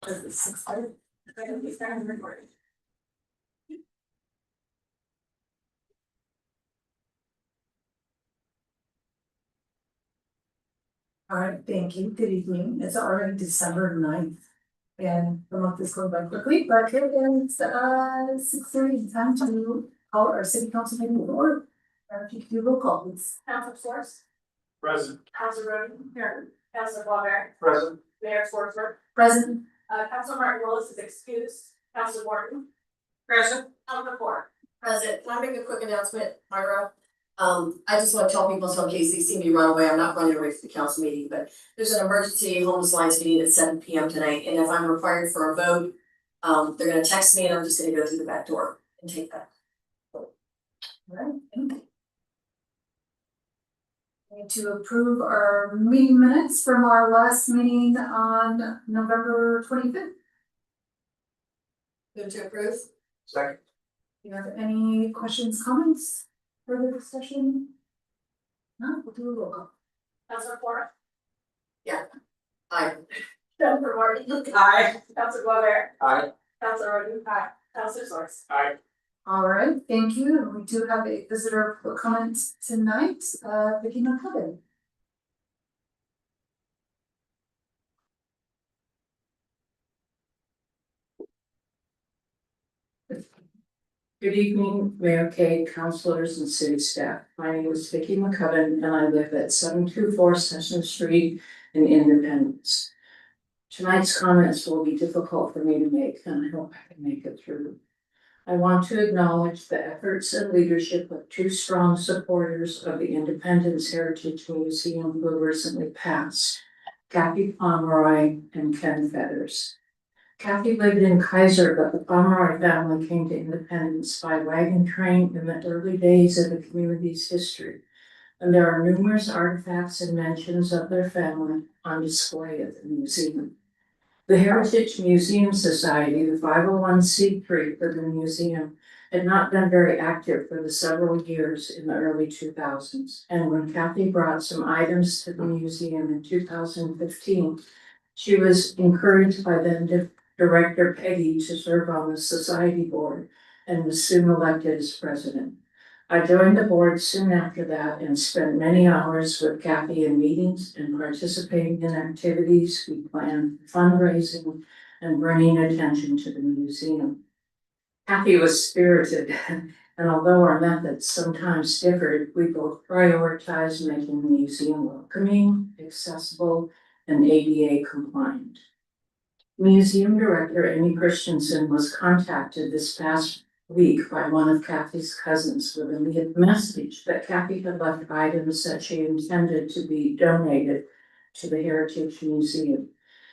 This is 6:30. I can be starting recording. All right, thank you. Good evening. It's already December 9th. And the month is going by quickly, but it is 6:30, time to call our city council meeting to order. If you could do roll call, please. Council Source. Present. Council Roden. Here. Council Waller. Present. Mayor Swartz. Present. Council Martin Willis is excused. Council Morton. Present. Council Ford. President, can I make a quick announcement, Myra? I just want to tell people, so in case they see me run away, I'm not running away from the council meeting, but there's an emergency homeless lines meeting at 7 p.m. tonight, and if I'm required for a vote, they're gonna text me and I'm just gonna go through the back door and take that. All right, thank you. Need to approve our meeting minutes from our last meeting on November 25th. Move to approve? Second. Do you have any questions, comments, further discussion? No, we'll do a roll call. Councilor Ford. Aye. Councilor Martin. Aye. Councilor Glover. Aye. Councilor Roden. Aye. Councilor Source. Aye. All right, thank you. We do have a visitor comment tonight, Vicky McCubbin. Good evening, Mayor Kay, councilors and city staff. My name is Vicky McCubbin and I live at 724 Session Street in Independence. Tonight's comments will be difficult for me to make and I hope I can make it through. I want to acknowledge the efforts and leadership of two strong supporters of the Independence Heritage Museum who recently passed, Kathy Pomeroy and Ken Feathers. Kathy lived in Kaiser, but the Pomeroy family came to Independence by wagon train in the early days of the community's history. And there are numerous artifacts and mentions of their family on display at the museum. The Heritage Museum Society, the 501c3 for the museum, had not been very active for the several years in the early 2000s. And when Kathy brought some items to the museum in 2015, she was encouraged by then Director Peggy to serve on the society board and was soon elected as president. I joined the board soon after that and spent many hours with Kathy in meetings and participating in activities we planned, fundraising, and bringing attention to the museum. Kathy was spirited, and although our methods sometimes differed, we both prioritized making the museum welcoming, accessible, and ADA compliant. Museum Director Amy Christensen was contacted this past week by one of Kathy's cousins with a message that Kathy had left items that she intended to be donated to the Heritage Museum.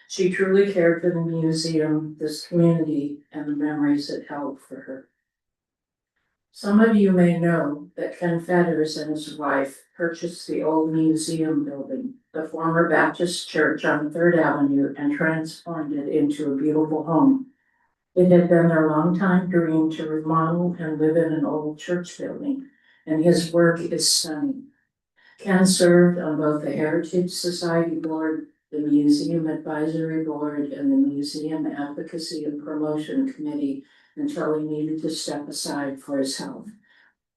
She truly cared for the museum, this community, and the memories it held for her. Some of you may know that Ken Feathers and his wife purchased the old museum building, the former Baptist church on 3rd Avenue, and transformed it into a beautiful home. It had been their longtime dream to remodel and live in an old church building, and his work is stunning. Ken served on both the Heritage Society Board, the Museum Advisory Board, and the Museum Advocacy and Promotion Committee until he needed to step aside for his health.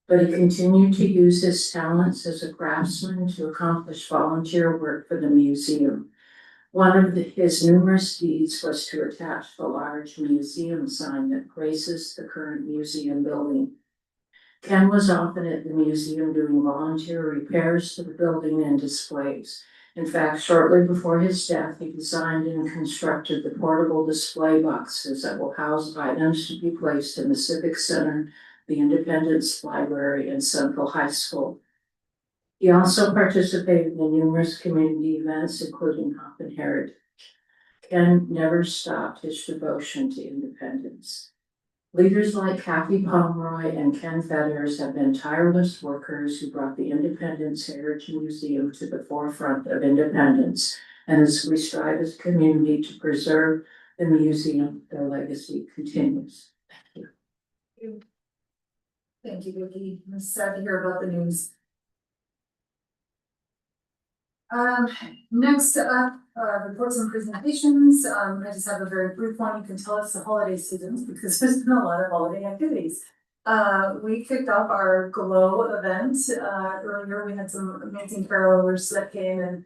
But he continued to use his talents as a craftsman to accomplish volunteer work for the museum. One of his numerous deeds was to attach the large museum sign that graces the current museum building. Ken was often at the museum doing volunteer repairs to the building and displays. In fact, shortly before his death, he designed and constructed the portable display boxes that will house items to be placed in the Civic Center, the Independence Library, and Central High School. He also participated in numerous community events, including Hop and Heritage. Ken never stopped his devotion to independence. Leaders like Kathy Pomeroy and Ken Feathers have been tireless workers who brought the Independence Heritage Museum to the forefront of independence. And as we strive as a community to preserve the museum, their legacy continues. Thank you. Thank you, Vicky. I'm sad to hear about the news. Next up reports and presentations. I just have a very brief one. You can tell it's the holiday season because there's been a lot of holiday activities. We kicked off our Glow event. Earlier we had some amazing carolers that came and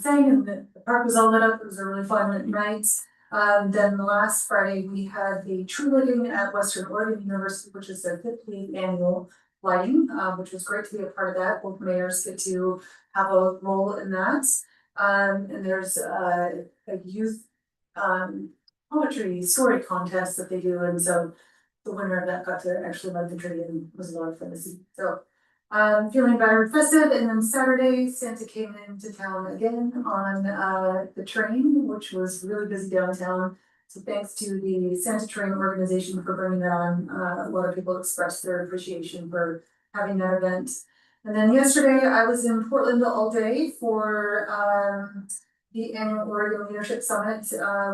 sang, and the park was all lit up. It was a really fun night. Then last Friday, we had the tree lighting at Western Oregon University, which is their 50th annual lighting, which was great to be a part of that. Both mayors get to have a role in that. And there's a youth poetry story contest that they do, and so the winner of that got to actually light the tree and was a lot of fun to see. So feeling better and festive. And then Saturday, Santa came into town again on the train, which was really busy downtown. So thanks to the Santa Train organization for bringing that on. A lot of people expressed their appreciation for having that event. And then yesterday I was in Portland all day for the annual Oregon Leadership Summit,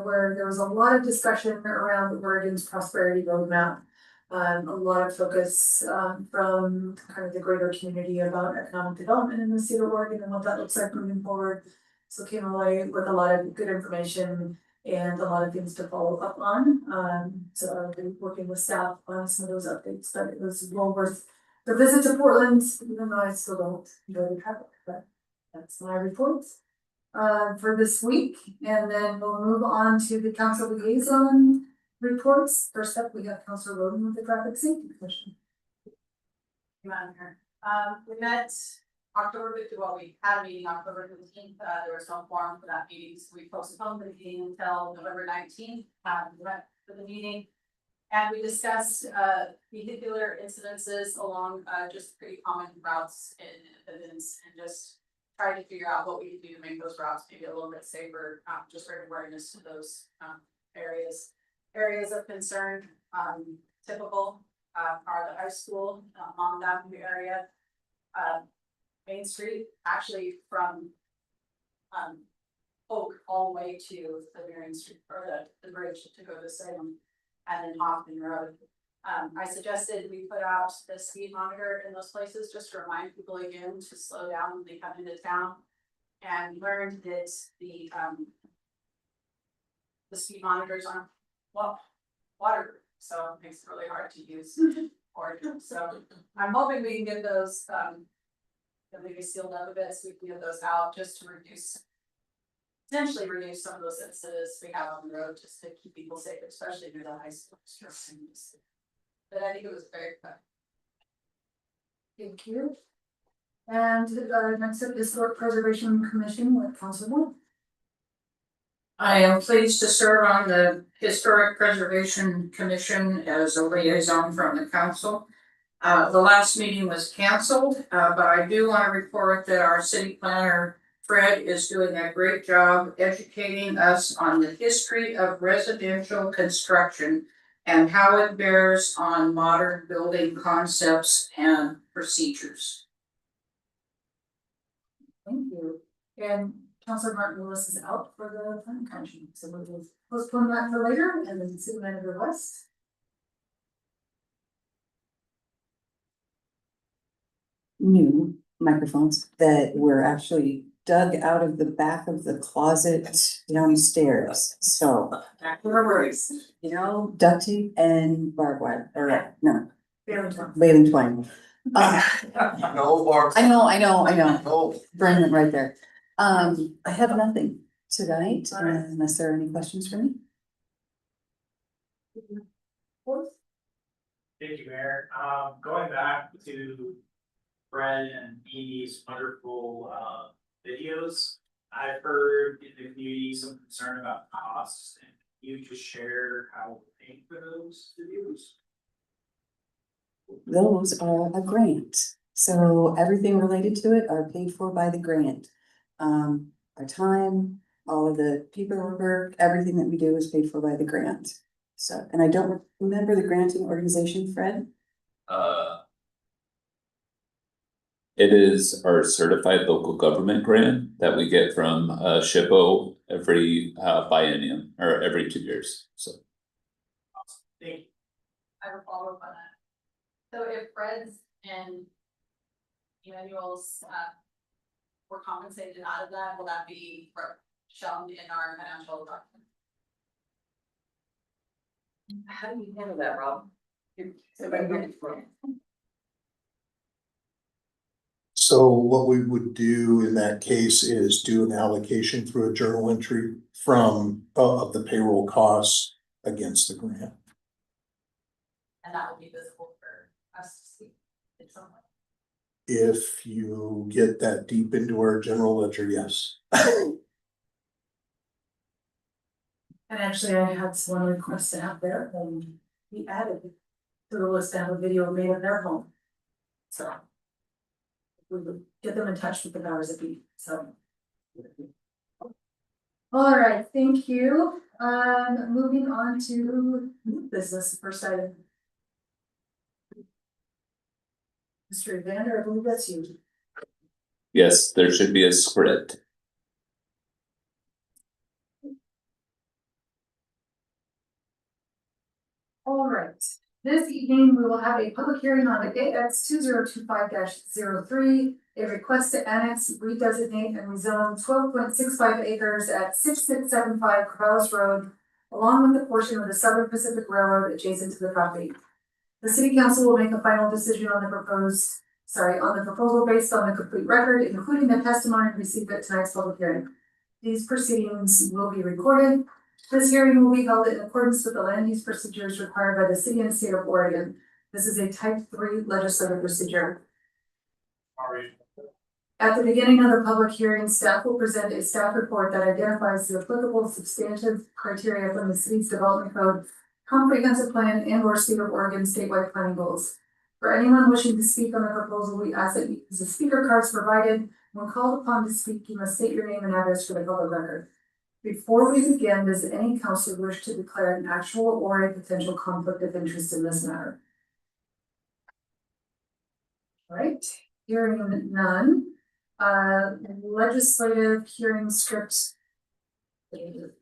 where there was a lot of discussion around Oregon's prosperity roadmap. A lot of focus from kind of the greater community about economic development in the state of Oregon and what that looks like moving forward. So came away with a lot of good information and a lot of things to follow up on. So I've been working with staff on some of those updates, but it was well worth the visit to Portland, even though I still don't enjoy the traffic, but that's my report for this week. And then we'll move on to the council liaison reports. First up, we have Councilor Roden with the Traffic Safety Commission. Madam Mayor. We met we had a meeting October 15th. There was no forum for that meeting, so we postponed the meeting until November 19th. We went for the meeting and we discussed vehicular incidences along just pretty common routes in Athens, and just tried to figure out what we could do to make those routes maybe a little bit safer, just bring awareness to those areas of concern. Typical are the high school, Mom Avenue area, Main Street, actually from Oak all the way to the Marion Street, or the bridge to go to Salem, and then Hoffman Road. I suggested we put out the speed monitor in those places just to remind people again to slow down when they come into town, and learned that the speed monitors aren't water, so it makes it really hard to use. So I'm hoping we can get those maybe sealed up a bit, so we can get those out just to potentially reduce some of those incidents we have on the road, just to keep people safe, especially near the high school. But I think it was very fun. Thank you. And next up, Historic Preservation Commission with Councilor Wood. I am pleased to serve on the Historic Preservation Commission as a liaison from the council. The last meeting was canceled, but I do want to report that our city planner, Fred, is doing a great job educating us on the history of residential construction and how it bears on modern building concepts and procedures. Thank you. And Councilor Martin Lewis is out for the planning commission, so we will postpone that for later. And then City Manager West. New microphones that were actually dug out of the back of the closet downstairs, so, duct tape and barbed wire, or no, baling twine. No, Barb. I know, No. Brandon right there. I have nothing tonight, unless there are any questions for me. Thank you, Mayor. Going back to Fred and Edie's wonderful videos, I've heard in the community some concern about costs, and you just share how we're paying for those videos. Those are a grant, so everything related to it are paid for by the grant. Our time, all of the paperwork, everything that we do is paid for by the grant. So, and I don't remember the granting organization, Fred? It is our certified local government grant that we get from SHPO every biennium or every 2 years, so. Thank you. I have a follow-up on that. So if Fred's and Emmanuel's were compensated out of that, will that be shown in our financial document. How do you handle that, Rob? So what we would do in that case is do an allocation through a journal entry from, of the payroll costs against the grant. And that will be visible for us to see in some way. If you get that deep into our general ledger, yes. And actually, I had one request to have their home be added to the list to have a video made of their home. So. We would get them in touch with the powers that be, so. All right, thank you. Moving on to new business, first item. Mr. Evander, I believe that's you. Yes, there should be a script. All right, this evening we will have a public hearing on the AX 2025-03, a request to annex, redesignate and rezone 12.65 acres at 6675 Corvallis Road, along with the portion of the Southern Pacific Railroad adjacent to the property. The city council will make a final decision on the proposal based on the complete record, including the testimony received at tonight's public hearing. These proceedings will be recorded. This hearing will be held in accordance with the land use procedures required by the city and state of Oregon. This is a type 3 legislative procedure. At the beginning of the public hearing, staff will present a staff report that identifies the applicable substantive criteria from the city's development code, comprehensive plan, and or state of Oregon statewide planning goals. For anyone wishing to speak on the proposal, we ask that you use the speaker cards provided. When called upon to speak, you must state your name and address for the public record. Before we begin, does any councilor wish to declare an actual or a potential conflict of interest in this matter? All right, hearing none. Legislative hearing script.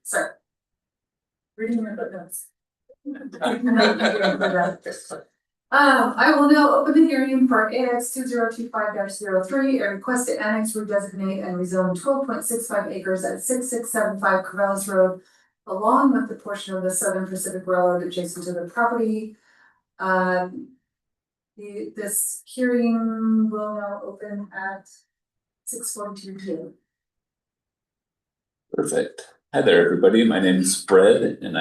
Sorry. Reading your footnotes. I will now open the hearing for AX 2025-03, a request to annex, redesignate, and rezone 12.65 acres at 6675 Corvallis Road, along with the portion of the Southern Pacific Railroad adjacent to the property. This hearing will now open at 6:42 p.m. Perfect. Hi there, everybody. My name is Fred, and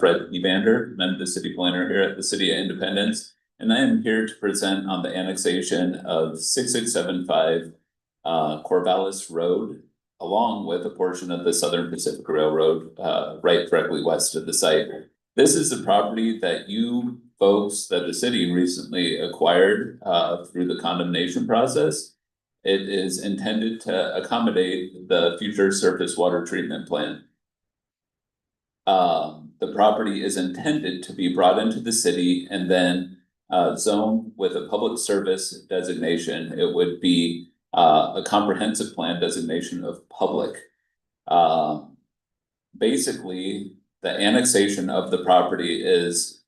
Fred Evander. I'm the city planner here at the City of Independence. And I am here to present on the annexation of 6675 Corvallis Road, along with a portion of the Southern Pacific Railroad right directly west of the site. This is a property that you folks, that the city recently acquired through the condemnation process. It is intended to accommodate the future surface water treatment plant. The property is intended to be brought into the city and then zoned with a public service designation. It would be a comprehensive plan designation of public. Basically, the annexation of the property is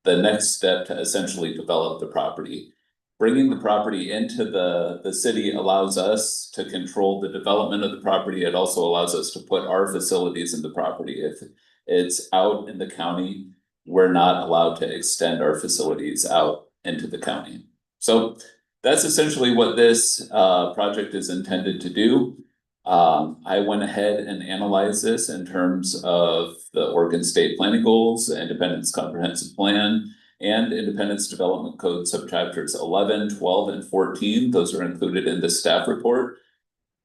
the next step to essentially develop the property. Bringing the property into the city allows us to control the development of the property. It also allows us to put our facilities in the property. If it's out in the county, we're not allowed to extend our facilities out into the county. So that's essentially what this project is intended to do. I went ahead and analyzed this in terms of the Oregon State Planning Goals, the Independence Comprehensive Plan, and Independence Development Code subchapters 11, 12, and 14. Those are included in the staff report.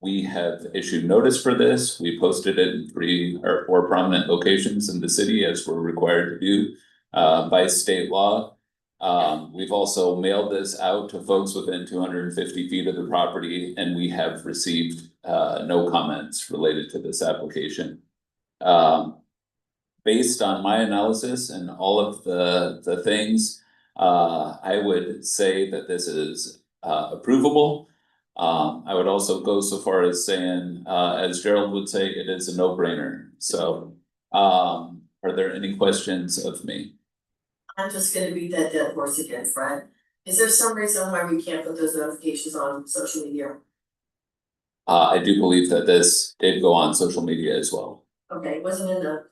We have issued notice for this. We posted it in 3 or 4 prominent locations in the city, as we're required to do by state law. We've also mailed this out to folks within 250 feet of the property, and we have received no comments related to this application. Based on my analysis and all of the things, I would say that this is approvable. I would also go so far as saying, as Gerald would say, it is a no-brainer. So, are there any questions of me? I'm just gonna beat that dead horse again, Fred. Is there some reason why we can't put those notifications on social media? I do believe that this did go on social media as well. Okay, it wasn't in the.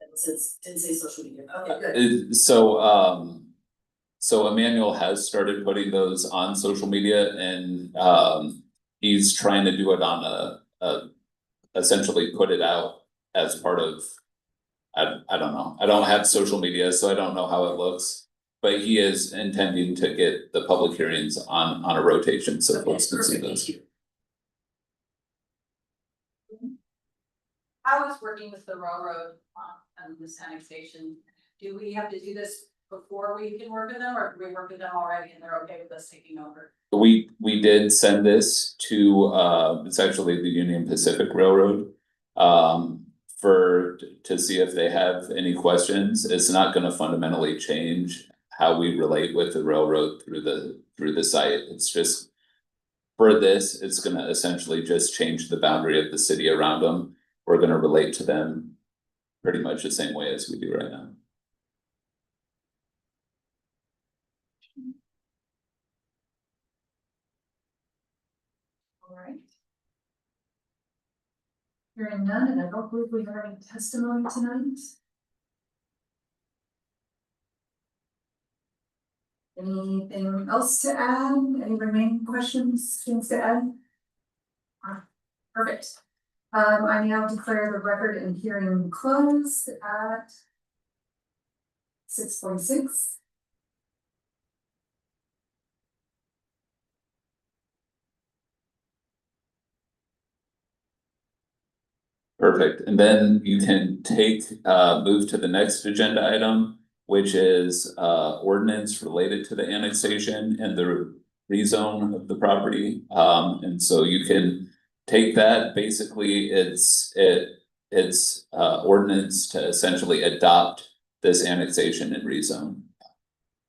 It says, didn't say social media, okay, good. So Emmanuel has started putting those on social media and he's trying to do it on essentially put it out as part of. I don't know, I don't have social media, so I don't know how it looks. But he is intending to get the public hearings on a rotation, so Okay, folks can see perfect, those. thank you. I was working with the railroad on this annexation. Do we have to do this before we can work with them, or do we work with them already and they're okay with us taking over? We did send this to it's actually the Union Pacific Railroad. To see if they have any questions. It's not gonna fundamentally change how we relate with the railroad through the site. It's just. For this, it's gonna essentially just change the boundary of the city around them. We're gonna relate to them pretty much the same way as we do right now. All right. Hearing none, and I don't believe we have any testimony tonight. Anything else to add? Any remaining questions, things to add? Perfect. I now declare the record and hearing closed at 6:46. Perfect, and then you can move to the next agenda item, which is ordinance related to the annexation and the rezone of the property. And so you can take that, basically it's ordinance to essentially adopt this annexation and rezone.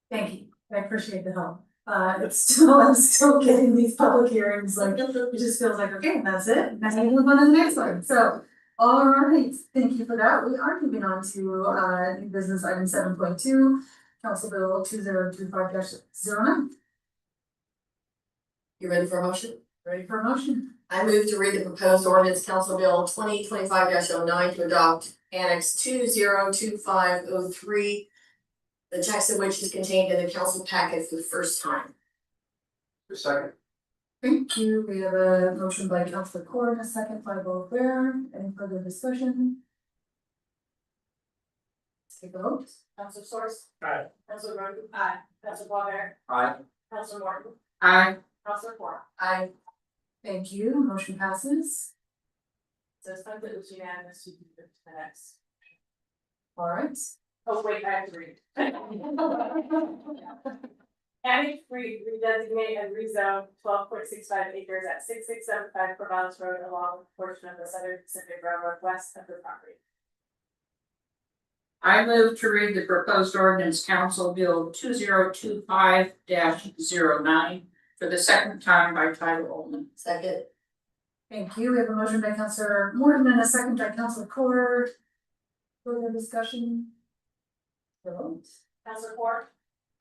Thank you, I appreciate the help. I'm still getting these public hearings, like, it just feels like, okay, that's it, now we move on to the next one, so. All right, thank you for that. We are moving on to new business item 7.2, Council Bill 2025-09. You ready for a motion? Ready for a motion? I move to read the proposed ordinance Council Bill 2025-09 to adopt Annex 202503. The text of which is contained in the council packet for the first time. Second. Thank you. We have a motion by Councilor Court, a second by Bear. Any further discussion? Let's take a vote. Council Source? Aye. Council Roden? Aye. Council Waller? Aye. Council Morton? Aye. Council Court? I Thank you. Motion passes. So it's not that it was unanimous, you can move to the next. All right. Oh, wait, I have to read. Annex 3, redesignate and rezone 12.65 acres at 6675 Corvallis Road along a portion of the Southern Pacific Railroad west of the property. I move to read the proposed ordinance Council Bill 2025-09 for the second time by title only. second. Thank you. We have a motion by Councilor Morton and a second by Councilor Court. Further discussion? Vote. Council Court?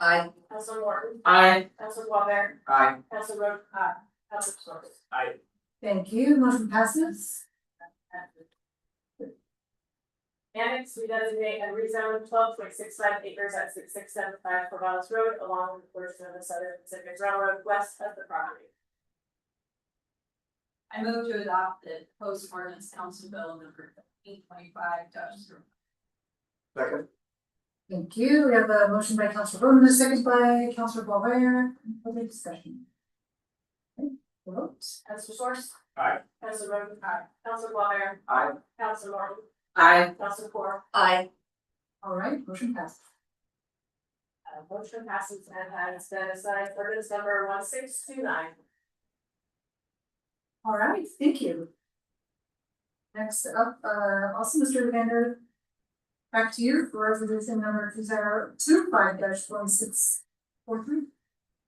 I Council Morton? Aye. Council Waller? Aye. Council Roden? Aye. Council Source? Aye. Thank you. Motion passes. Annex, redesignate and rezone 12.65 acres at 6675 Corvallis Road along the portion of the Southern Pacific Railroad west of the property. I move to adopt the proposed ordinance Council Bill number 825-0. Second. Thank you. We have a motion by Councilor Roden, a second by Councilor Bear. Further discussion? Okay, vote. Council Source? Aye. Council Roden? Aye. Council Waller? Aye. Council Morton? Aye. Council Court? I All right, motion passed. Motion passes and has been assigned ordinance number 1629. All right, thank you. Next up, also Mr. Evander, back to you for resolution number 2025-1643.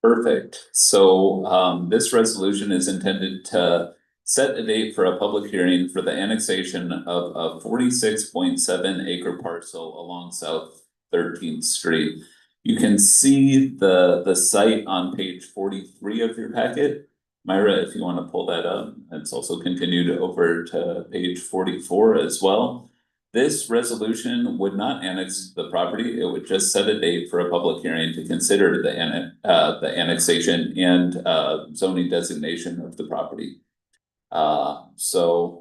Perfect, so this resolution is intended to set a date for a public hearing for the annexation of a 46.7 acre parcel along South 13th Street. You can see the site on page 43 of your packet. Myra, if you wanna pull that up, it's also continued over to page 44 as well. This resolution would not annex the property, it would just set a date for a public hearing to consider the annexation and zoning designation of the property. So.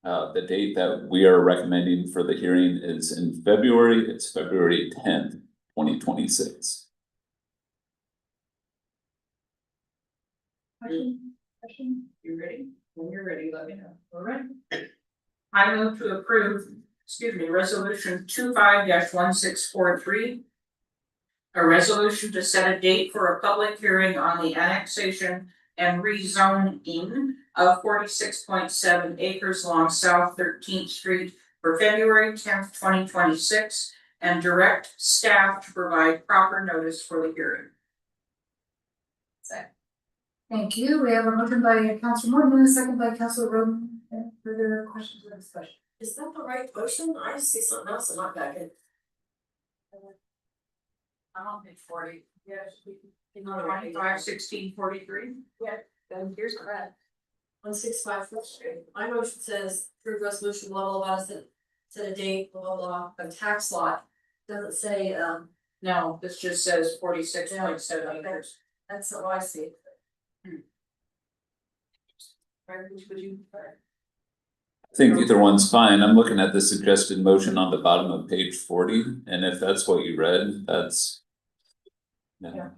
The date that we are recommending for the hearing is in February, it's February 10th, 2026. Question? You ready? When you're ready, let me know. All right. I move to approve, resolution 25-1643. A resolution to set a date for a public hearing on the annexation and rezoning of 46.7 acres along South 13th Street for February 10th, 2026, and direct staff to provide proper notice for the hearing. Thank you. We have a motion by Councilor Morgan and a second by Councilor Roden. Any further questions or discussion? Is that the right motion? I see something else in my packet. I'm on page 40. Yes. 25-1643. Then here's Brett. 165 Fourth Street. My motion says approve resolution blah blah blah, set a date, blah blah blah, of tax lot. Doesn't say, No, this just says 46.7 acres. that's how I see it. Which would you prefer? I think either one's fine, I'm looking at the suggested motion on the bottom of page 40, and if that's what you read, that's. Yeah.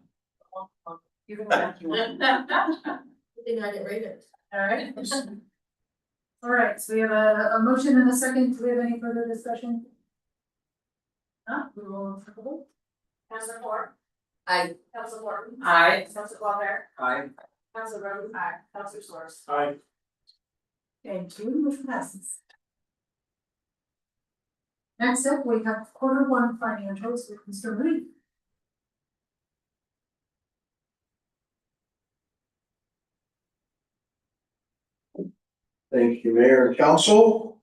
You can go if you want. Good thing I didn't read it. Alright. Alright, so we have a motion and a second. Do we have any further discussion? No, we will take a vote. Councilor Moore. Aye. Councilor Morton. Aye. Councilor Clauser. Aye. Councilor Roden. Aye. Councilor Soares. Aye. Thank you, motion passes. Next up, we have Q1 financials with Mr. Lee. Thank you, Mayor and Council.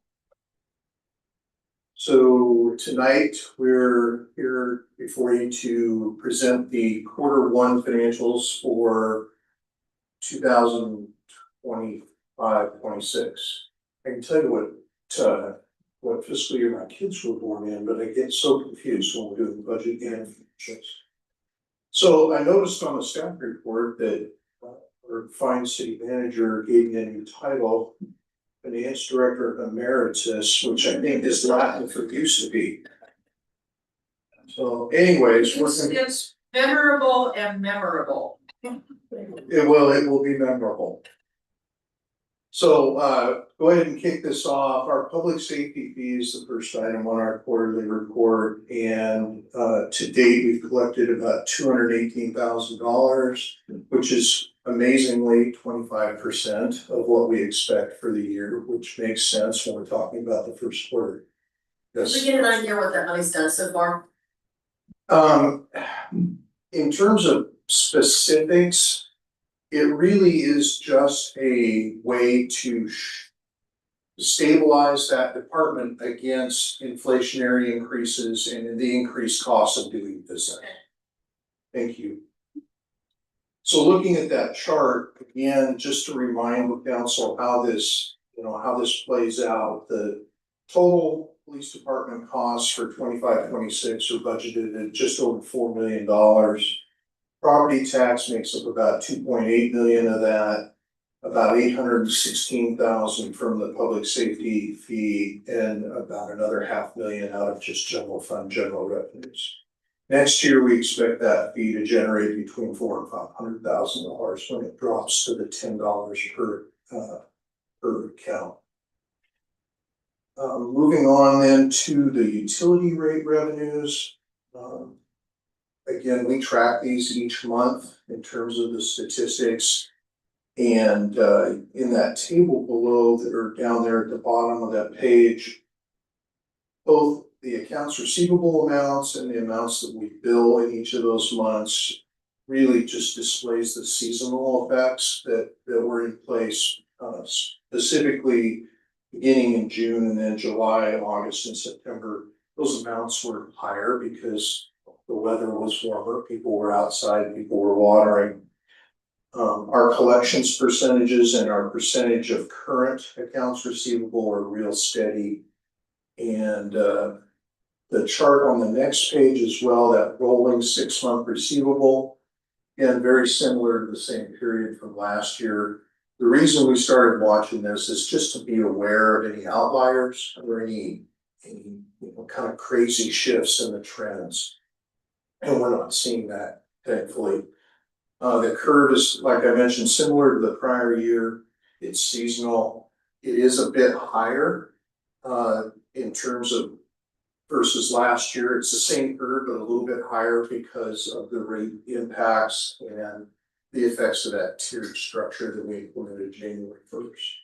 So tonight, we're here before you to present the Q1 financials for 2025-26. I can tell you what fiscal year my kids were born in, but I get so confused when we're doing the budget and financials. So I noticed on the staff report that our fine city manager gave me a new title, Finance Director Emeritus, which I think is Latin for used to be. So anyways, It's venerable and memorable. it will be memorable. So go ahead and kick this off. Our public safety fee is the first item on our quarterly report, and to date, we've collected about $218,000, which is amazingly 25% of what we expect for the year, which makes sense when we're talking about the first quarter. Did we get an idea what that money's done so far? In terms of specifics, it really is just a way to stabilize that department against inflationary increases and the increased cost of doing business. Thank you. So looking at that chart, again, just to remind the council how this plays out, the total police department costs for 25-26 are budgeted at just over $4 million. Property tax makes up about 2.8 million of that, about 816,000 from the public safety fee, and about another $500,000 out of just general fund, general revenues. Next year, we expect that fee to generate between $400,000 and $500,000 when it drops to the $10 per account. Moving on then to the utility rate revenues. Again, we track these each month in terms of the statistics. And in that table below that are down there at the bottom of that page, both the accounts receivable amounts and the amounts that we bill in each of those months really just displays the seasonal effects that were in place, specifically beginning in June and then July, August, and September. Those amounts were higher because the weather was warmer, people were outside, people were watering. Our collections percentages and our percentage of current accounts receivable are real steady. And the chart on the next page as well, that rolling 6-month receivable. Again, very similar to the same period from last year. The reason we started watching this is just to be aware of any outliers or any kind of crazy shifts in the trends. And we're not seeing that, thankfully. The curve is, like I mentioned, similar to the prior year. It's seasonal. It is a bit higher in terms of versus last year. It's the same curve, but a little bit higher because of the rate impacts and the effects of that tiered structure that we implemented January 1st.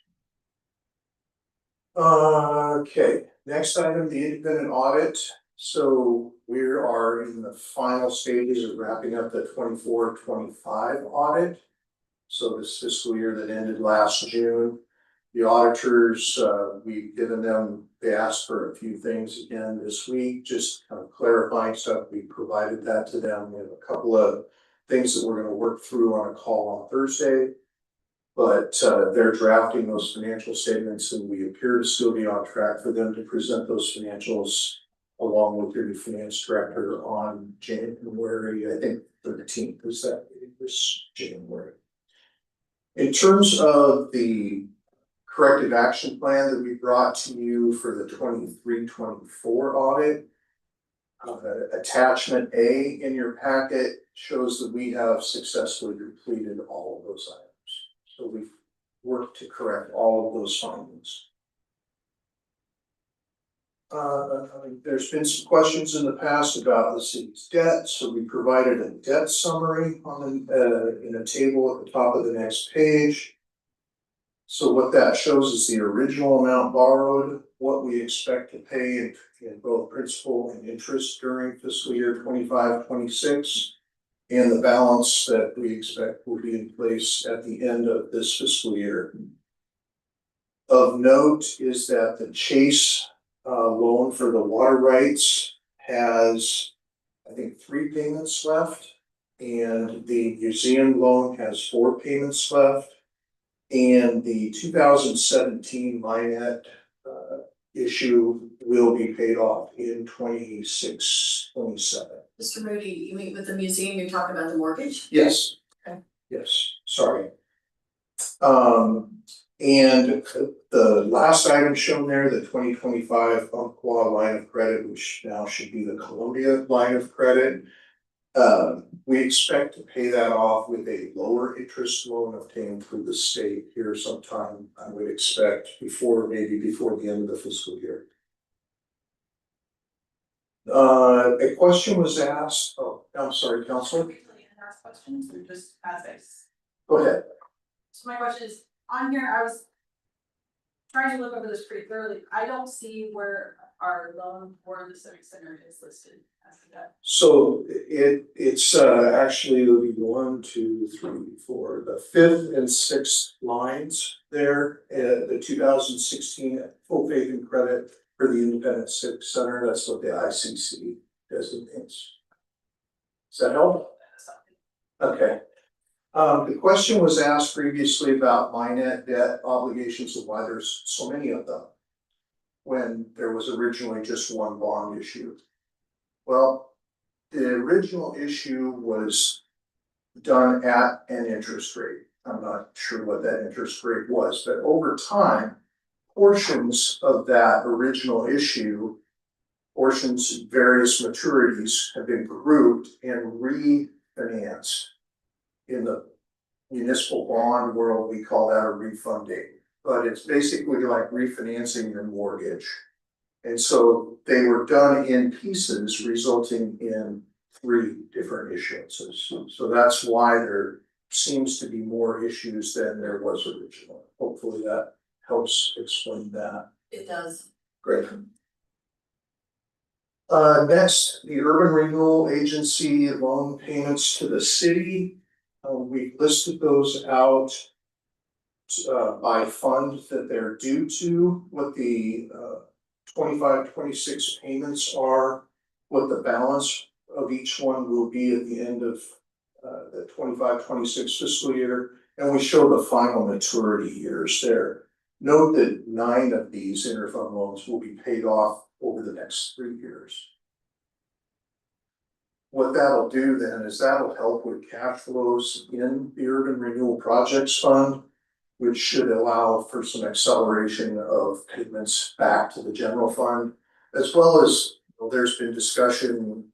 Okay, next item, the independent audit. So we are in the final stages of wrapping up the 24-25 audit. So this fiscal year that ended last June. The auditors, we've given them, they asked for a few things again this week, just kind of clarifying stuff. We provided that to them. We have a couple of things that we're gonna work through on a call on Thursday. But they're drafting those financial statements and we appear to still be on track for them to present those financials along with their new finance director on January, I think 13th is that, this January. In terms of the corrective action plan that we brought to you for the 23-24 audit. Attachment A in your packet shows that we have successfully completed all of those items. So we've worked to correct all of those findings. There's been some questions in the past about the city's debt, so we provided a debt summary on the in a table at the top of the next page. So what that shows is the original amount borrowed, what we expect to pay in both principal and interest during fiscal year 25-26, and the balance that we expect will be in place at the end of this fiscal year. Of note is that the Chase loan for the water rights has, I think, 3 payments left, and the museum loan has 4 payments left. And the 2017 Minette issue will be paid off in 26-27. Mr. Moody, you mean with the museum, you're talking about the mortgage? Yes. Okay. Yes, sorry. And the last item shown there, the 2025 Umpqua line of credit, which now should be the Columbia line of credit. We expect to pay that off with a lower interest loan obtained through the state here sometime, I would expect maybe before the end of the fiscal year. A question was asked, oh, I'm sorry, Counselor. Ask questions or just as is? Go ahead. So my question is, on here, I was trying to look over this pretty thoroughly. I don't see where our loan for the Civic Center is listed as a debt. So it's actually it'll be 1, 2, 3, 4, the 5th and 6th lines there. The 2016 full faith and credit for the Independent Civic Center. That's what the ICC designates. Does that help? Okay. The question was asked previously about Minette debt obligations and why there's so many of them when there was originally just one bond issue. Well, the original issue was done at an interest rate. I'm not sure what that interest rate was, but over time, portions of that original issue, portions, various maturities have been grouped and refinanced. In the municipal bond world, we call that a refunding, but it's basically like refinancing your mortgage. And so they were done in pieces, resulting in 3 different issuances. So that's why there seems to be more issues than there was originally. Hopefully that helps explain that. It does. Great. Next, the Urban Renewal Agency loan payments to the city. We listed those out by fund that they're due to, what the 25-26 payments are, what the balance of each one will be at the end of the 25-26 fiscal year, and we show the final maturity years there. Note that 9 of these interfund loans will be paid off over the next 3 years. What that'll do then is that'll help with cash flows in the Urban Renewal Projects Fund, which should allow for some acceleration of payments back to the general fund, as well as, well, there's been discussion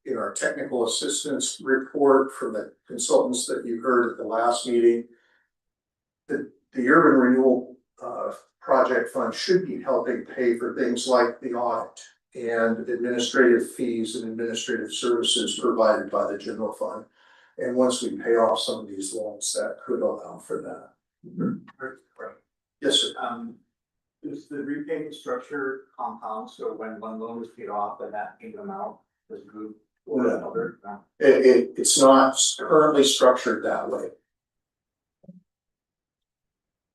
in our technical assistance report from the consultants that you heard at the last meeting. The Urban Renewal Project Fund should be helping pay for things like the audit and administrative fees and administrative services provided by the general fund. And once we pay off some of these loans, that could allow for that. Yes, sir. Is the repayment structure compound, so when one loan is paid off, then that payment amount is moved or No. another? No. It's not currently structured that way.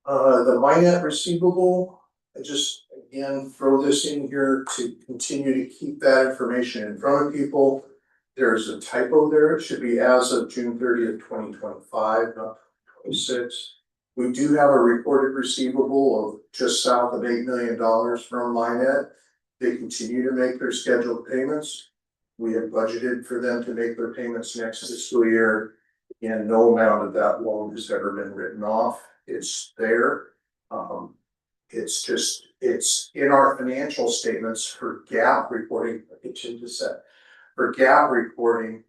The Minnet receivable, I just, again, throw this in here to continue to keep that information in front of people. There's a typo there, it should be as of June 30th, 2025, not 26. We do have a reported receivable of just south of $8 million from Minnet. They continue to make their scheduled payments. We have budgeted for them to make their payments next fiscal year. And no amount of that loan has ever been written off. It's there. It's in our financial statements for GAAP reporting. For GAAP reporting,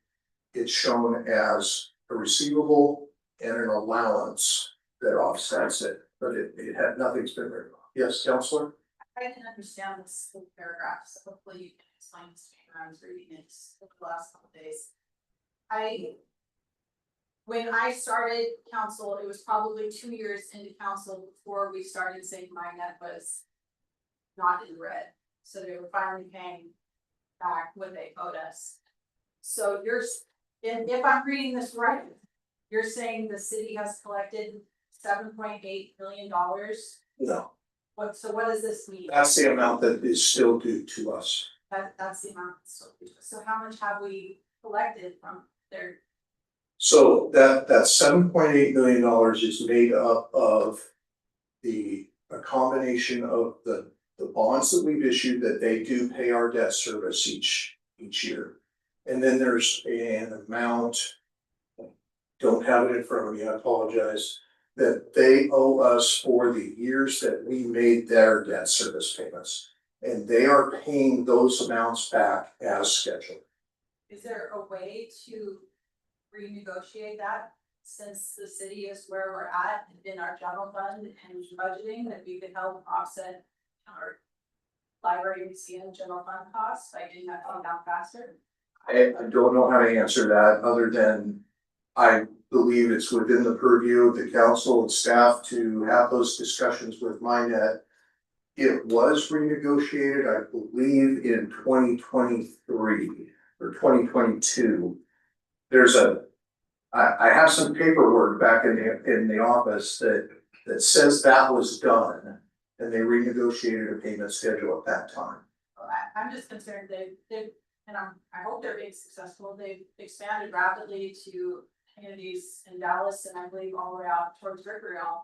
it's shown as a receivable and an allowance that offsets it, but it had, nothing's been written off. Yes, Counselor? I didn't understand this whole paragraph, so hopefully you can explain this to me when I was reading it over the last couple of days. When I started council, it was probably 2 years into council before we started saying Minnet was not in the red. So they were finally paying back what they owed us. So and if I'm reading this right, you're saying the city has collected $7.8 million? No, So what does this mean? that's the amount that is still due to us. That's the amount that's still due to us. So how much have we collected from their? So that $7.8 million is made up of a combination of the bonds that we've issued that they do pay our debt service each year. And then there's an amount, don't have it in front of me, I apologize, that they owe us for the years that we made their debt service payments. And they are paying those amounts back as scheduled. Is there a way to renegotiate that, since the city is where we're at in our general fund and budgeting, that we could help offset our library museum general fund costs by getting that fund down faster? I don't know how to answer that, other than I believe it's within the purview of the council and staff to have those discussions with Minnet. It was renegotiated, I believe, in 2023 or 2022. I have some paperwork back in the office that says that was done, and they renegotiated a payment schedule at that time. I'm just concerned and I hope they're being successful. They've expanded rapidly to communities in Dallas and I believe all the way out towards Rickerville.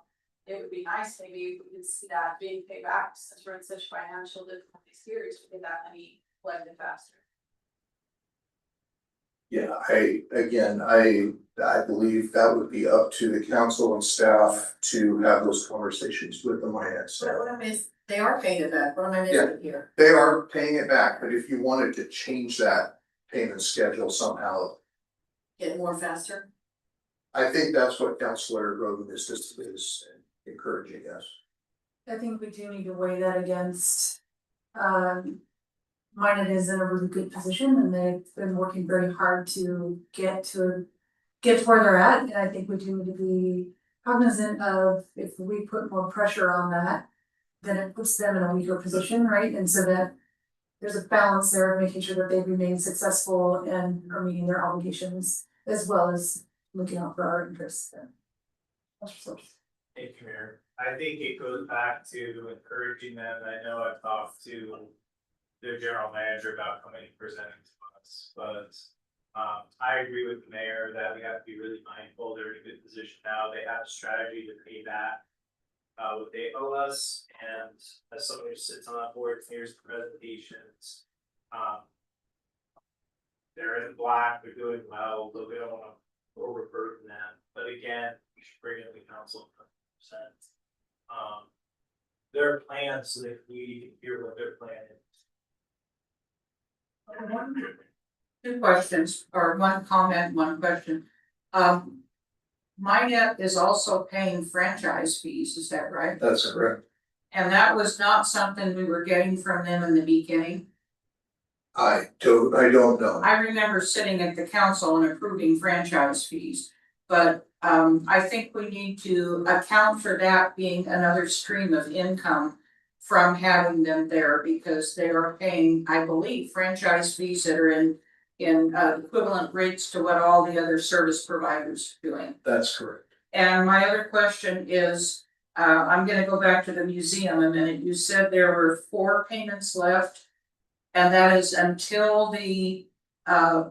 It would be nice maybe if we could see that being paid back, since we're in such financial difficulties here, to get that money collected faster. Yeah, I believe that would be up to the council and staff to have those conversations with the Minnet So staff. what am I, they are paying it back, what am I missing here? They are paying it back, but if you wanted to change that payment schedule somehow, Get more faster? I think that's what Councilor Roden is encouraging us. I think we do need to weigh that against, Minnet is in a really good position and they've been working very hard to get to where they're at. And I think we do need to be cognizant of, if we put more pressure on that, then it puts them in a weaker position, right? And so that there's a balance there of making sure that they remain successful and are meeting their obligations, as well as looking out for our interests. Thank you, Mayor. I think it goes back to encouraging them. I know I've talked to their general manager about coming and presenting to us, but I agree with the mayor that we have to be really mindful, they're in a good position now, they have a strategy to pay back. What they owe us, and as someone who sits on that board, hears the presentations. They're in black, they're doing well, but we don't wanna overburden them, but again, we should bring in the council 100%. Their plans, so that we can hear what their plan is. Two questions, or one comment, one question. Minnet is also paying franchise fees, is that right? That's correct. And that was not something we were getting from them in the beginning. I don't know. I remember sitting at the council and approving franchise fees. But I think we need to account for that being another stream of income from having them there, because they are paying, I believe, franchise fees that are in equivalent rates to what all the other service providers are doing. That's correct. And my other question is, I'm gonna go back to the museum a minute. You said there were 4 payments left. And that is until the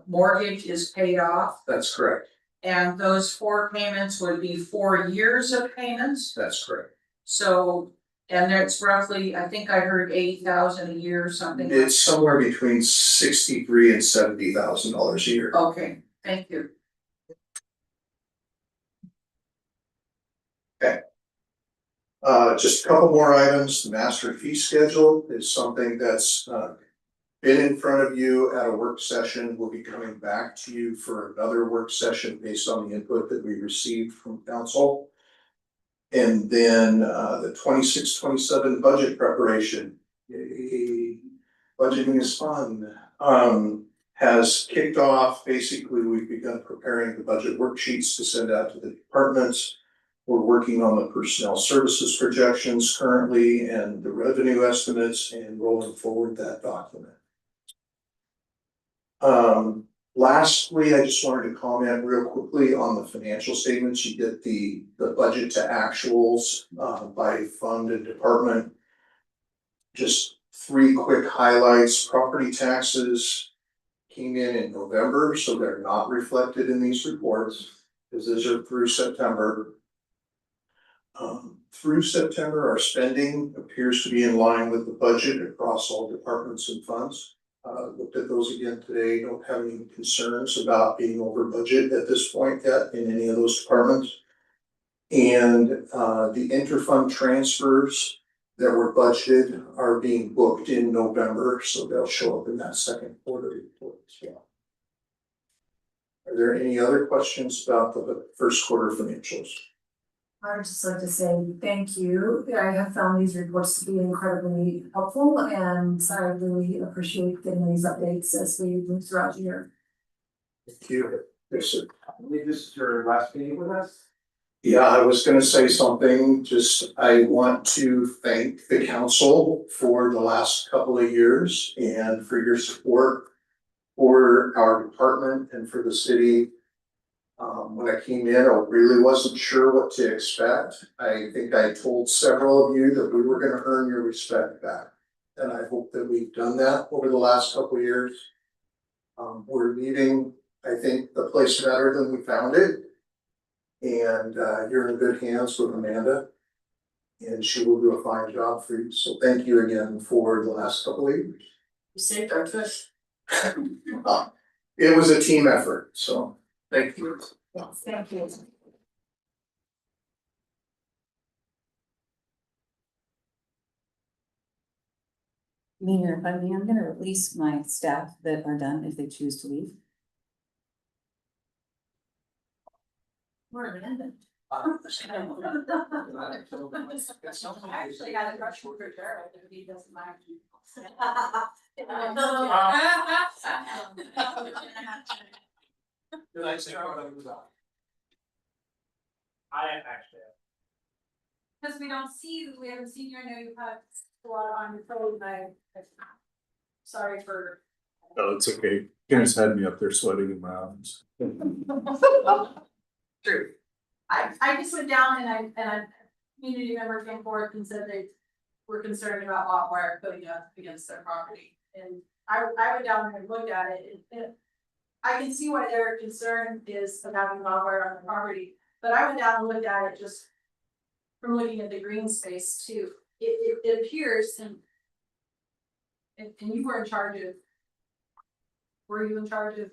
mortgage is paid off. That's correct. And those 4 payments would be 4 years of payments. That's correct. So, and that's roughly, I think I heard 80,000 a year or something. like It's somewhere between $63,000 and $70,000 a year. Okay, thank you. Just a couple more items. The master fee schedule is something that's been in front of you at a work session. We'll be coming back to you for another work session based on the input that we received from council. And then the 26-27 budget preparation. Yay. Budgeting is fun. Has kicked off. Basically, we've begun preparing the budget worksheets to send out to the departments. We're working on the personnel services projections currently and the revenue estimates and rolling forward that document. Lastly, I just wanted to comment real quickly on the financial statements. You get the budget to actuals by fund and department. Just 3 quick highlights. Property taxes came in November, so they're not reflected in these reports because these are through September. Through September, our spending appears to be in line with the budget across all departments and funds. Looked at those again today, don't have any concerns about being over budget at this point yet in any of those departments. And the interfund transfers that were budgeted are being booked in November, so they'll show up in that second quarter report as well. Are there any other questions about the first quarter financials? I would just like to say thank you. I have found these reports to be incredibly helpful, and I really appreciate getting these updates as we move throughout the year. Thank you. Yes, sir. I believe this is your last meeting with us. Yeah, I was gonna say something, just I want to thank the council for the last couple of years and for your support for our department and for the city. When I came in, I really wasn't sure what to expect. I think I told several of you that we were gonna earn your respect back. And I hope that we've done that over the last couple of years. We're leaving, I think, the place better than we found it. And you're in good hands with Amanda. And she will do a fine job for you. So thank you again for the last couple of years. You saved our tush. It was a team effort, so thank you. Yes, thank you. Mayor, if I may, I'm gonna release my staff that are done if they choose to leave. We're Amanda. I actually got a crush for Jared, if he doesn't mind. I actually. Because we haven't seen you, I know you've had a lot on your phone, sorry for. Oh, it's okay. Ken's had me up there sweating in my office. True. I just went down and a community member came forward and said they were concerned about hot wire putting up against their property. And I went down there and looked at it, I can see why their concern is of having barbed wire on the property, but I went down and looked at it just from looking at the green space too. It appears and you were in charge of, were you in charge of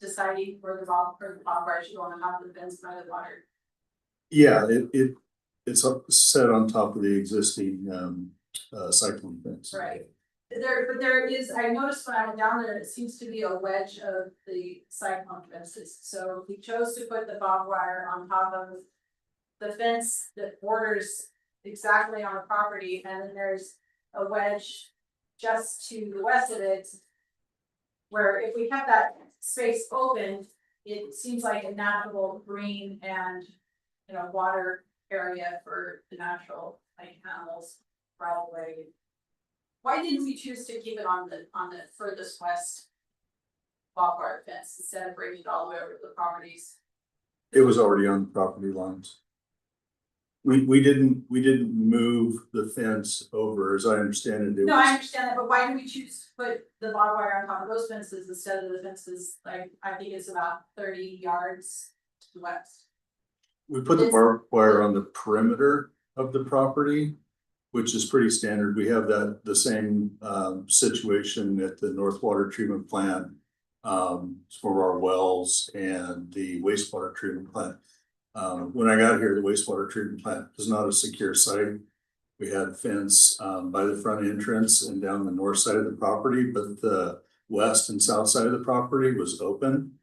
deciding where the barbed wire should go on top of the fence by the water? Yeah, it's set on top of the existing, cyclone fence. Right. But there is, I noticed when I went down there, it seems to be a wedge of the cyclone fences, so we chose to put the barbed wire on top of the fence that borders exactly on the property, and then there's a wedge just to the west of it. Where if we kept that space open, it seems like a navigable green and, you know, water area for the natural, like, animals, probably. Why didn't we choose to keep it on the furthest west barbed wire fence instead of bringing it all the way over to the properties? It was already on the property lines. We didn't move the fence over, as I understand it. No, I understand that, but why did we choose to put the barbed wire on top of those fences instead of the fences, like, I think it's about 30 yards to the west? We put the barbed wire on the perimeter of the property, which is pretty standard. We have the same situation at the North Water Treatment Plant for our wells and the wastewater treatment plant. When I got here, the wastewater treatment plant was not a secure site. We had a fence by the front entrance and down the north side of the property, but the west and south side of the property was open.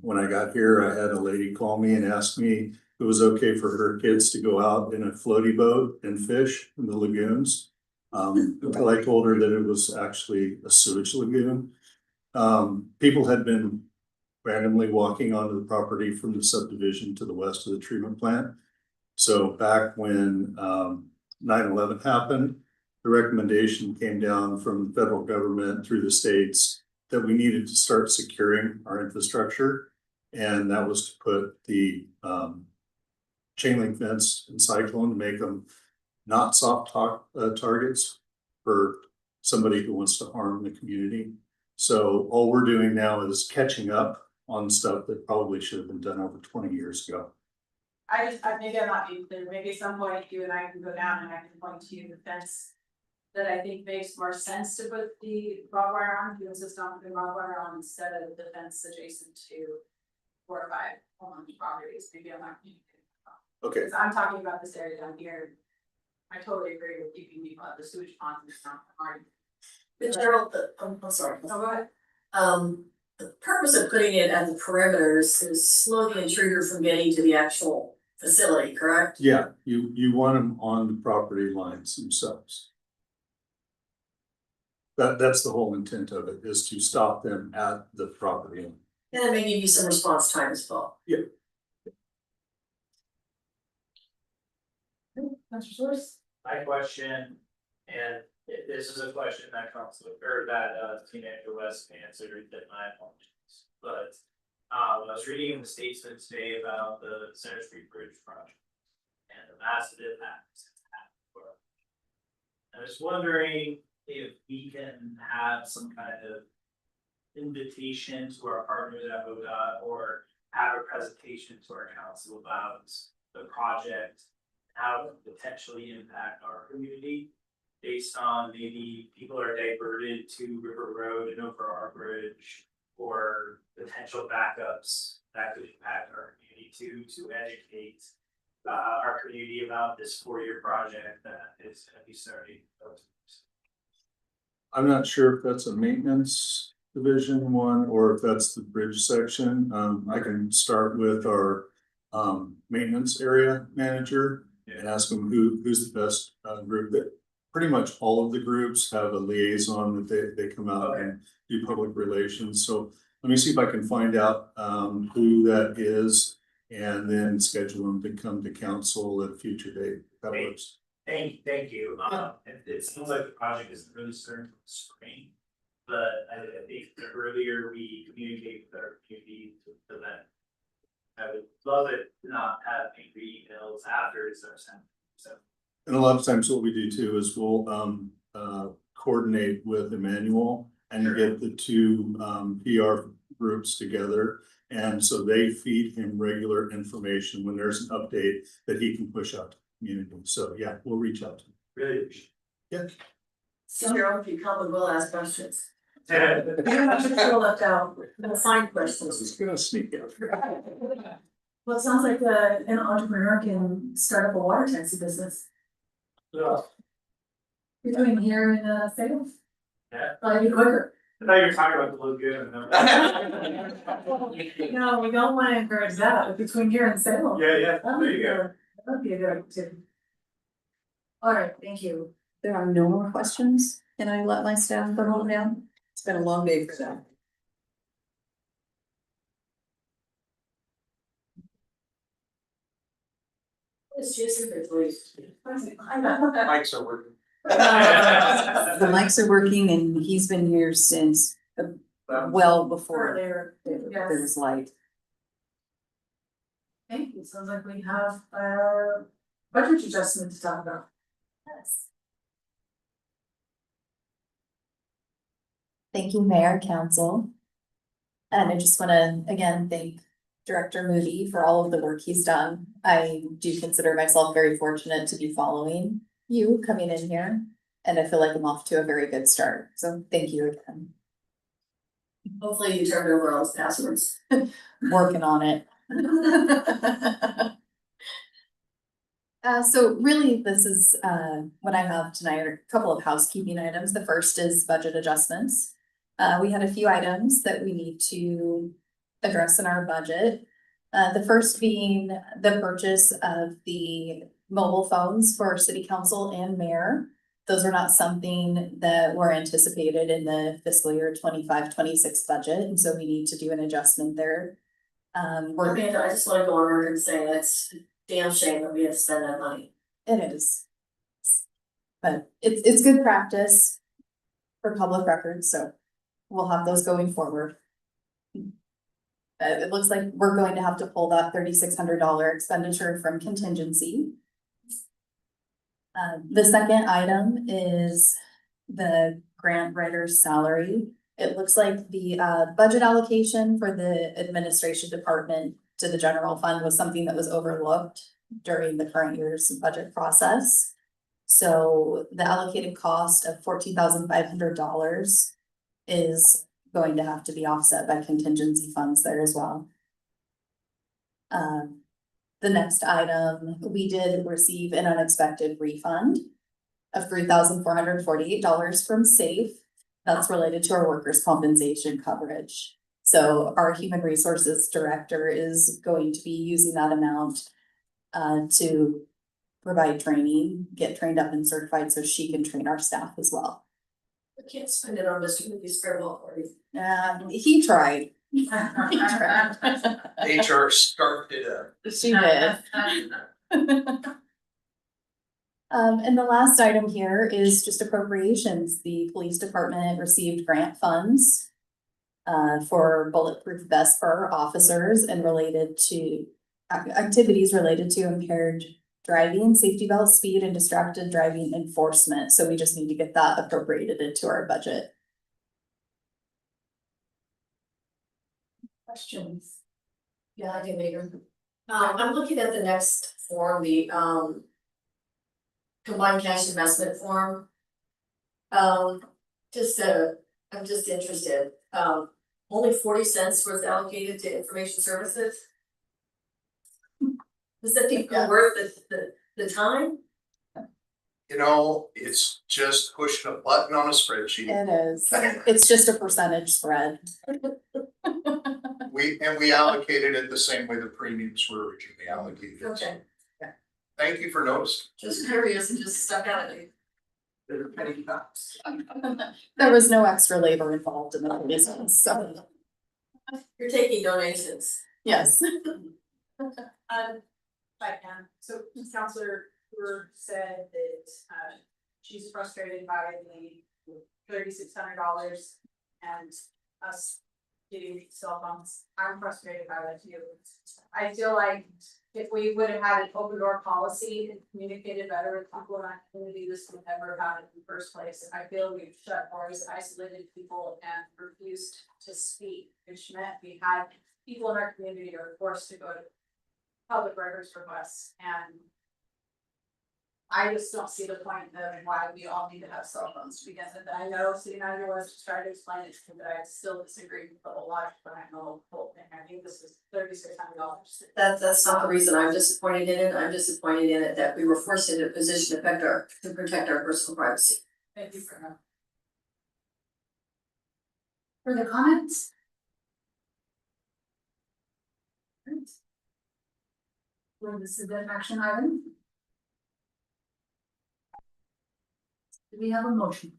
When I got here, I had a lady call me and ask me if it was okay for her kids to go out in a floaty boat and fish in the lagoons. Until I told her that it was actually a sewage lagoon. People had been randomly walking onto the property from the subdivision to the west of the treatment plant. So back when 9/11 happened, the recommendation came down from the federal government through the states that we needed to start securing our infrastructure. And that was to put the chain link fence and cyclone to make them not soft targets for somebody who wants to harm the community. So all we're doing now is catching up on stuff that probably should have been done over 20 years ago. Maybe I'm not being clear, maybe at some point you and I can go down and I can point to the fence that I think makes more sense to put the barbed wire on, you insist on putting barbed wire on instead of the fence adjacent to 4 or 5 homeowners properties, maybe I'm not being clear. Okay. Because I'm talking about this area down here. I totally agree with keeping the sewage ponds and stuff hard. But Gerald, I'm sorry. Oh, go ahead. The purpose of putting it at the perimeters is slow the intruder from getting to the actual facility, correct? Yeah, you want them on the property lines themselves. That's the whole intent of it, is to stop them at the property line. And it may give you some response time as well. Mr. Source? My question, and this is a question that comes with, or that Teenager West answered, that my apologies. But when I was reading in the statesman today about the Center Street Bridge project and the massive impacts it's had for us. I was wondering if we can have some kind of invitation to our partners at ODOT or have a presentation to our council about the project, how it would potentially impact our community based on maybe people are diverted to River Road and over our bridge, or potential backups that could impact our community to educate our community about this 4-year project that is gonna be starting. I'm not sure if that's a maintenance division one or if that's the bridge section. I can start with our maintenance area manager and ask them who's the best group. That pretty much all of the groups have a liaison that they come out and do public relations. So let me see if I can find out who that is and then schedule them to come to council at a future date. That works. Thank you. It seems like the project is really starting from the spring. But I think the earlier we communicate with our community to that, I would love it to not have angry emails after it's our sent. So. And a lot of times what we do too is we'll coordinate with Emmanuel and get the 2 PR groups together. And so they feed him regular information when there's an update that he can push out to the community. So yeah, we'll reach out to him. Really? Yeah. Cheryl, if you come, we'll ask questions. You're not just feel left out. We'll find I questions. was gonna sneak out. Well, it sounds like an entrepreneur can start up a water taxi business Yeah. between here and Salem. Yeah. Probably be quicker. I thought you were talking about the lagoon. No, we don't wanna encourage that, but between here and Salem. Yeah, yeah, That there you go. would be a good activity. All right, thank you. There are no more questions. Can I let my staff go home now? It's been a long day for them. It's just a please. Mics are working. The mics are working and he's been here since well before Earlier, there was light. thank you, sounds like we have our budget adjustment to talk about. Yes. Thank you, Mayor, Council. And I just wanna again thank Director Moody for all of the work he's done. I do consider myself very fortunate to be following you coming in here. And I feel like I'm off to a very good start, so thank you again. Hopefully you turned over all his passwords. Working on it. So really, this is, what I have tonight are a couple of housekeeping items. The first is budget adjustments. We had a few items that we need to address in our budget. The first being the purchase of the mobile phones for city council and mayor. Those are not something that were anticipated in the fiscal year 25-26 budget, and so we need to do an adjustment there. Amanda, I just wanna go on record and say that's a damn shame that we have to spend that money. It is. But it's good practice for public records, so we'll have those going forward. It looks like we're going to have to pull that $3,600 expenditure from contingency. The second item is the grant writer's salary. It looks like the budget allocation for the administration department to the general fund was something that was overlooked during the current year's budget process. So the allocated cost of $14,500 is going to have to be offset by contingency funds there as well. The next item, we did receive an unexpected refund of $3,448 from SAFE. That's related to our workers' compensation coverage. So our human resources director is going to be using that amount to provide training, get trained up and certified so she can train our staff as well. We can't spend it on Mr. Mookie's farewell party. He tried. He tried. HR scarfed it up. She did. And the last item here is just appropriations. The police department received grant funds for bulletproof vests for our officers and related to activities related to impaired driving, safety belt, speed, and distracted driving enforcement. So we just need to get that appropriated into our budget. Questions? Yeah, I do, Megan. I'm looking at the next form, the combined cash investment form. I'm just interested, only 40 cents was allocated to information services? Does that think worth the time? You know, it's just pushing a button on a spreadsheet. It is. It's just a percentage spread. We allocated it the same way the premiums were originally allocated. Okay, Thank you for noticing. just curious and just stuck out at me. They're penny cups. There was no extra labor involved in the business, so You're taking donations. yes. If I can, so Counselor Brewer said that she's frustrated by the $3,600 and us getting cell phones. I'm frustrated by that too. I feel like if we would have had an open door policy and communicated better with people in our community, this would never have happened in the first place. I feel we've shut doors, isolated people and refused to speak, which meant we had people in our community who were forced to go to public records requests, and I just don't see the point of why we all need to have cell phones to begin with. I know city manager was just trying to explain it to me, but I still disagree with a lot of what I know the whole thing. I think this is $3,600. That's not the reason I'm disappointed in it. I'm disappointed in it that we were forced into a position to protect our personal privacy. Thank you for that. Further comments? Right. Well, this is an action item. Do we have a motion?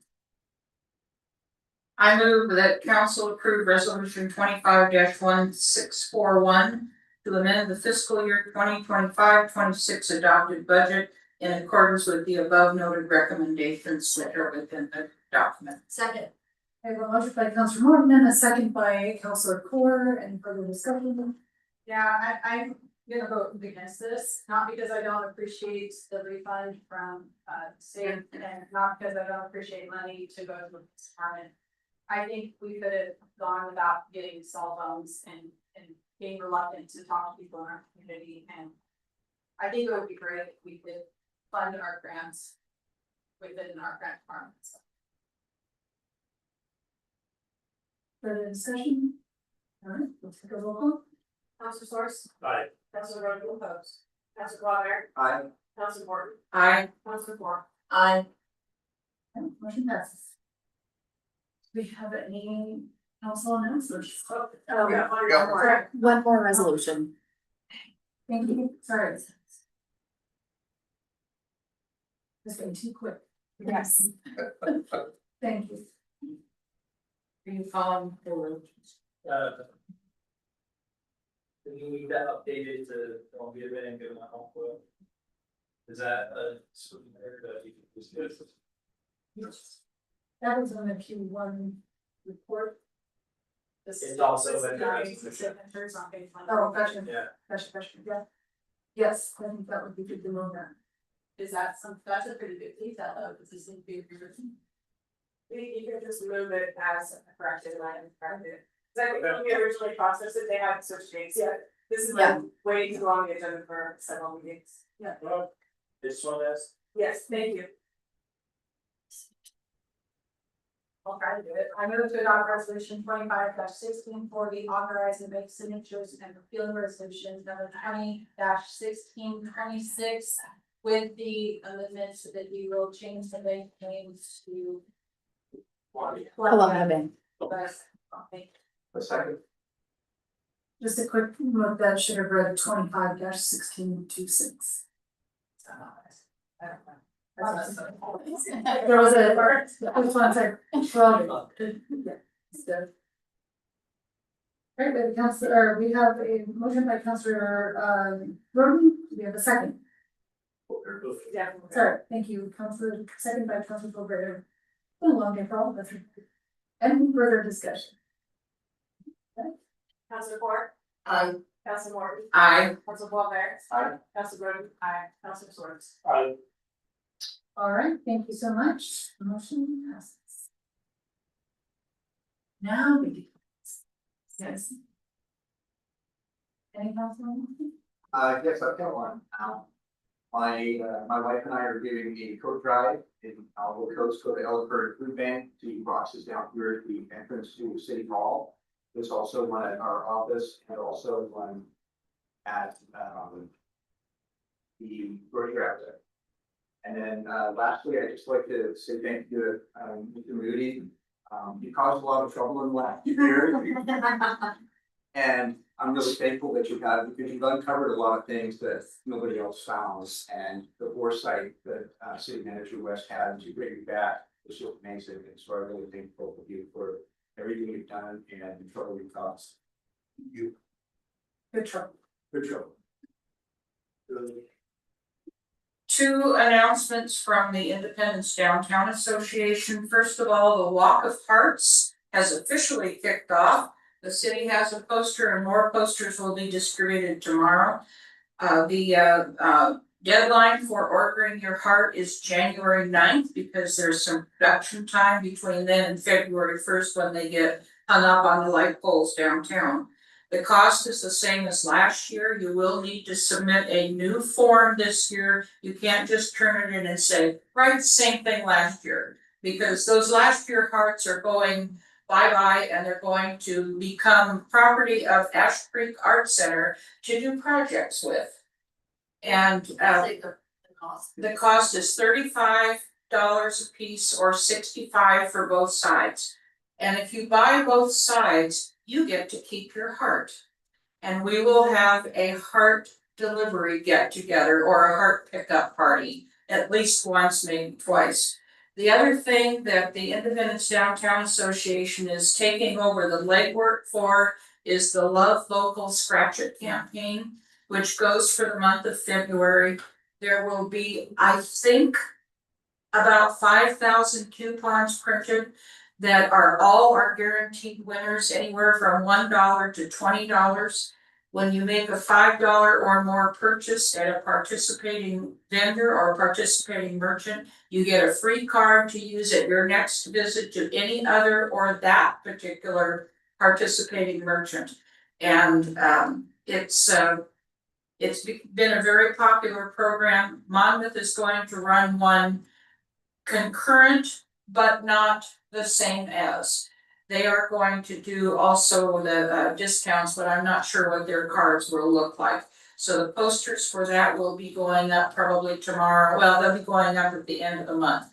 I move that council approve resolution 25-1641 to amend the fiscal year 2025-26 adopted budget in accordance with the above noted recommendations that are within the document. Second. I have a motion by Councilor Morton and a second by Councilor Core. Any further discussion? Yeah, I'm gonna vote against this, not because I don't appreciate the refund from state and not because I don't appreciate money to go to the department. I think we could have gone without getting cell phones and being reluctant to talk to people in our community, and I think it would be great if we could fund our grants within our grant department. Further discussion? All right, let's take a roll call. Councilor Source. Aye. Councilor Rowland opposed. Councilor Water. Aye. Councilor Morton. Aye. Councilor Moore. Aye. Okay, motion passes. Do we have any council announcements? Oh, yeah, Sorry. One more resolution. Thank you, sorry. This been too quick. Yes. Thank you. Are you following forward? Can you leave that updated to Columbia Bay and give them a help with? Is that something that you can discuss? Yes. That was on the Q1 report. This It's is also this is in not the- using signatures on page 1. Oh, gotcha, Yeah. gotcha, yeah. Yes, I think that would be good to know that. Is that that's a pretty good detail though, because this seems to be rewritten. You could just move it as a corrected line and correct it. Cause I think when we originally processed it, they hadn't switched dates yet. This is like way too long the agenda for several meetings. Yeah. Well, this one is. Yes, thank you. I'll try to do it. I move to adopt resolution 25-1640, authorizing make signatures and repealing resolution number 20-1626 with the amendments that you will change the bank names to. Columbia Bank. A second. Just a quick note that should have read 25-1626. There was a, which one's like, well, yeah, it's good. Right, but Councilor, we have a motion by Councilor, Roden, we have a second. Yeah. Sorry, thank you, Councilor, second by Councilor Gilbert. Oh, long and all, that's. Any further discussion? Councilor Ford. Aye. Councilor Morton. Aye. Councilor Waller. Aye. Councilor Roden. Aye. Councilor Swords. Aye. All right, thank you so much. The motion passes. Now we. Yes. Any council? Yes, I've got one. My wife and I are giving a coat drive in our coats go to Ellsberg Food Bank to boxes down here at the entrance to City Hall. There's also one at our office and also one at the grocery outlet. And then lastly, I'd just like to say thank you to Mr. Moody. You caused a lot of trouble in the last year. And I'm really thankful that you have, because you've uncovered a lot of things that nobody else found. And the foresight that City Manager West had to bring you back was just amazing. And so I'm really thankful of you for everything you've done and the trouble you've caused. You. Good trouble. Good trouble. Two announcements from the Independence Downtown Association. First of all, the Walk of Hearts has officially kicked off. The city has a poster and more posters will be distributed tomorrow. The deadline for ordering your heart is January 9th because there's some production time between then and February 1st when they get hung up on the light poles downtown. The cost is the same as last year. You will need to submit a new form this year. You can't just turn it in and say, right, same thing last year. Because those last year hearts are going bye-bye and they're going to become property of Ash Creek Art Center to do projects with. And the cost is $35 a piece or $65 for both sides. And if you buy both sides, you get to keep your heart. And we will have a heart delivery get together or a heart pickup party at least once, maybe twice. The other thing that the Independence Downtown Association is taking over the legwork for is the Love Local Scratch It campaign, which goes for the month of February. There will be, I think, about 5,000 coupons printed that are all our guaranteed winners, anywhere from $1 to $20. When you make a $5 or more purchase at a participating vendor or participating merchant, you get a free card to use at your next visit to any other or that particular participating merchant. And it's been a very popular program. Monmouth is going to run one concurrent, but not the same as. They are going to do also the discounts, but I'm not sure what their cards will look like. So the posters for that will be going up probably tomorrow. Well, they'll be going up at the end of the month.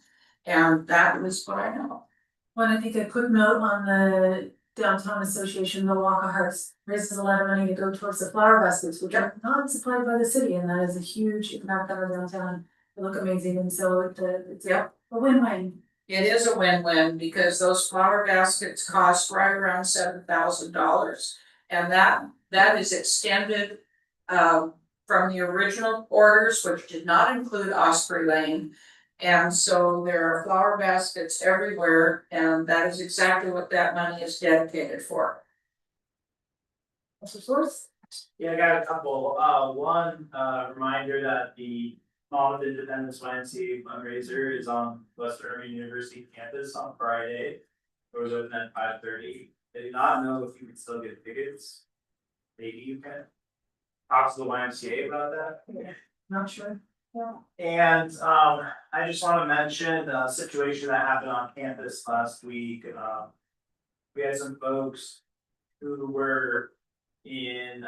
And that was what I know. Well, I think a quick note on the Downtown Association, the Walk of Hearts raises a lot of money to go towards the flower baskets, which are not supplied by the city, and that is a huge impact on our downtown. They look amazing, and so it's a win-win. It is a win-win because those flower baskets cost right around $7,000. And that is extended from the original orders, which did not include Osprey Lane. And so there are flower baskets everywhere, and that is exactly what that money is dedicated for. Mr. Source? Yeah, I got a couple. One, reminder that the Monmouth Independence YMCA fundraiser is on West Irving University campus on Friday. Doors open at 5:30. I do not know if you can still get tickets. Maybe you can. Talk to the YMCA about that. Not sure. Yeah. And I just want to mention a situation that happened on campus last week. We had some folks who were in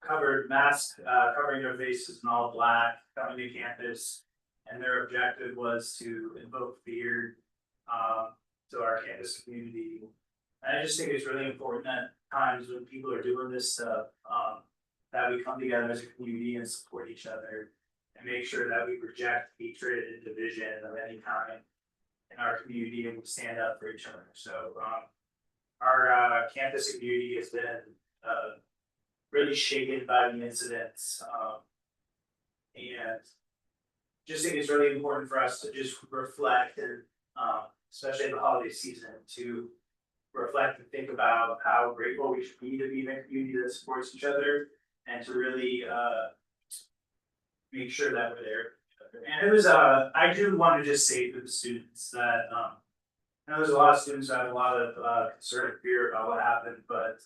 covered masks, covering their faces in all black, coming to campus. And their objective was to invoke fear to our campus community. And I just think it's really important at times when people are doing this stuff, that we come together as a community and support each other. And make sure that we reject hatred and division of any kind in our community and we stand up for each other. So our campus community has been really shaken by the incidents. And just think it's really important for us to just reflect and especially in the holiday season to reflect and think about how grateful we should be to be in a community that supports each other and to really make sure that we're there. And it was I do want to just say to the students that I know there's a lot of students who have a lot of concern and fear about what happened, but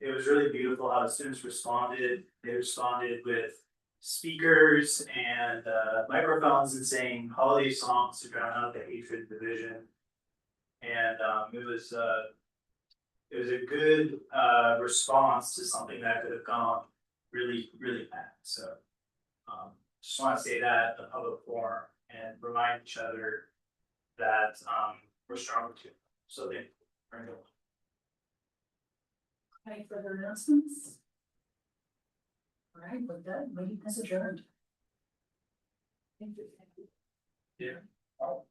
it was really beautiful how the students responded. They responded with speakers and microphones and saying holiday songs to drown out the hatred and division. And it was a good response to something that could have gone really, really bad. So just want to say that in the public forum and remind each other that we're stronger too. So they bring it. Any further announcements? All right, with that, meeting is adjourned. Thank you. Yeah. Oh.